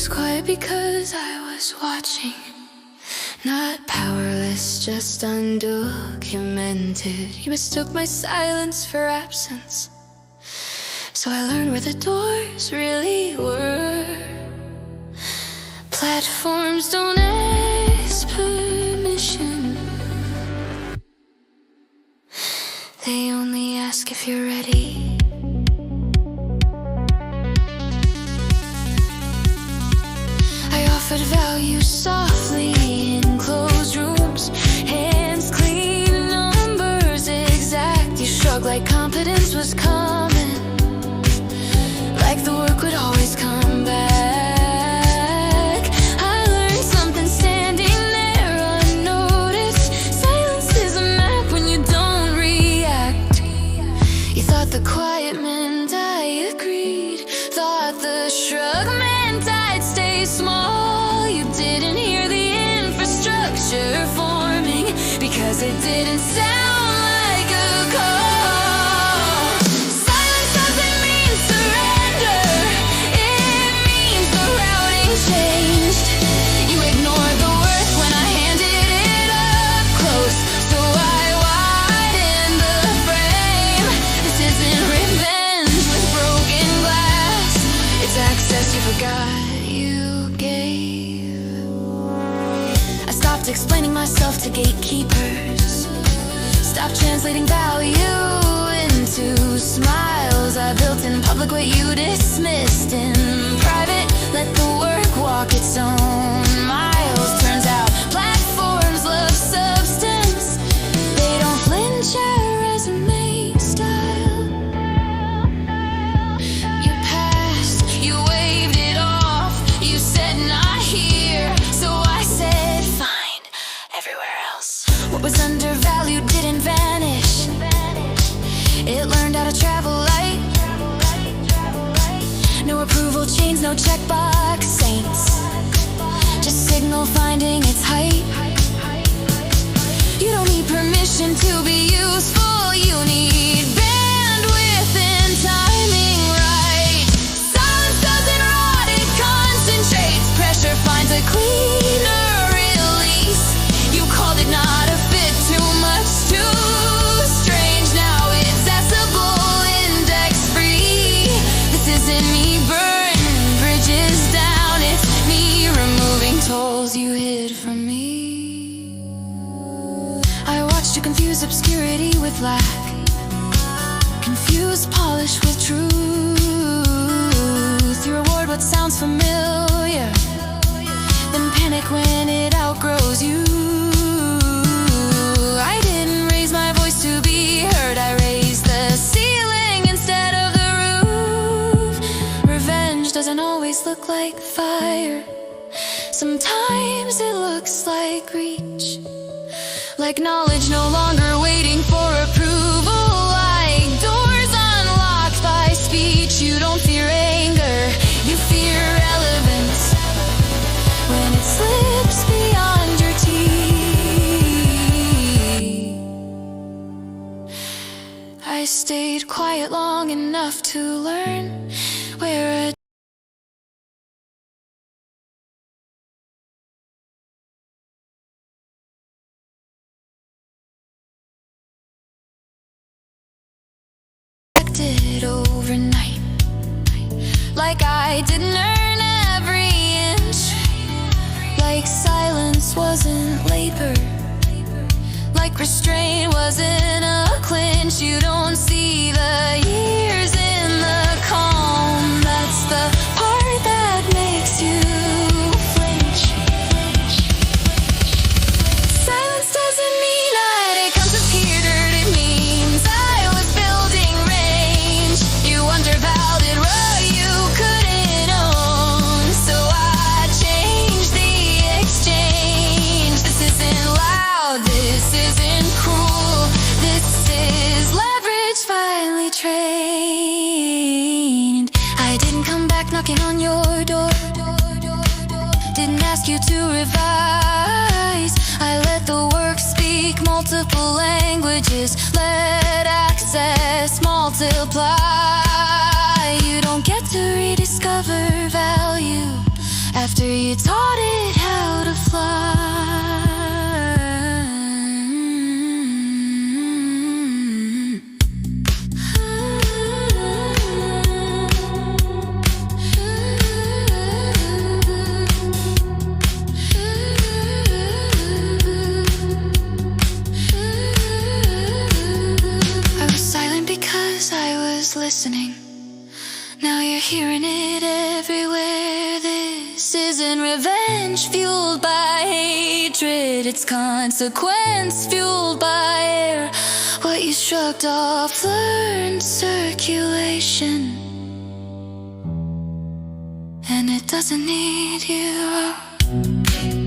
was quiet because I was watching. Not powerless, just undocumented. You mistook my silence for absence, so I learned where the doors really were. Platforms don't ask permission, they only ask if you're ready. I offered value softly in closed rooms, hands clean, numbers exact. You shrugged like competence was coming, like the work would always come back. I learned something standing there unnoticed. Silence is a map when you don't react. You thought the quiet meant I agreed, thought the shrug meant I'd stay small. You didn't hear the infrastructure forming, because it didn't sound like a call. Silence doesn't mean surrender, it means the routing changed. You ignored the worth when I handed it up close, so I widened the frame. This isn't revenge with broken glass, it's access you forgot you gave. I stopped explaining myself to gatekeepers, stopped translating value into smiles. I built in public what you dismissed in private, let the work walk its own miles. Turns out platforms love substance, they don't flinch at resume style. You passed, you waved it off, you said not here, so I said fine, everywhere else. What was undervalued didn't vanish, it learned how to travel light. No approval chains, no checkbox saints, just signal finding its height. You don't need permission to be useful, you need bandwidth and timing right. Silence doesn't rot, it concentrates. Pressure finds a cleaner release. You called it not a fit, too much, too strange. Now it's accessible, index free. This isn't me burning bridges down, it's me removing tolls you hid from me. I watched you confuse obscurity with lack, confuse polish with truth. You reward what sounds familiar, then panic when it outgrows you. I didn't raise my voice to be heard, I raised the ceiling instead of the roof. Revenge doesn't always look like fire, sometimes it looks like reach, like knowledge no longer waiting for approval, like doors unlocked by speech. You don't fear anger, you fear relevance, when it slips beyond your teeth. I stayed quiet long enough to learn where a overnight, like I didn't earn every inch, like silence wasn't labor, like restraint wasn't a clinch. You don't see the years in the calm, that's the part that makes you flinch. Silence doesn't mean that it comes with here dirt, it means I was building range. You undervalued what you couldn't own, so I changed the exchange. This isn't loud, this isn't cruel, this is leverage finally trained. I didn't come back knocking on your door, didn't ask you to revise. I let the work speak multiple languages, let access multiply. You don't get to rediscover value This isn't revenge fueled by hatred, it's consequence fueled by air. What you shrugged off learned circulation, and it doesn't need you.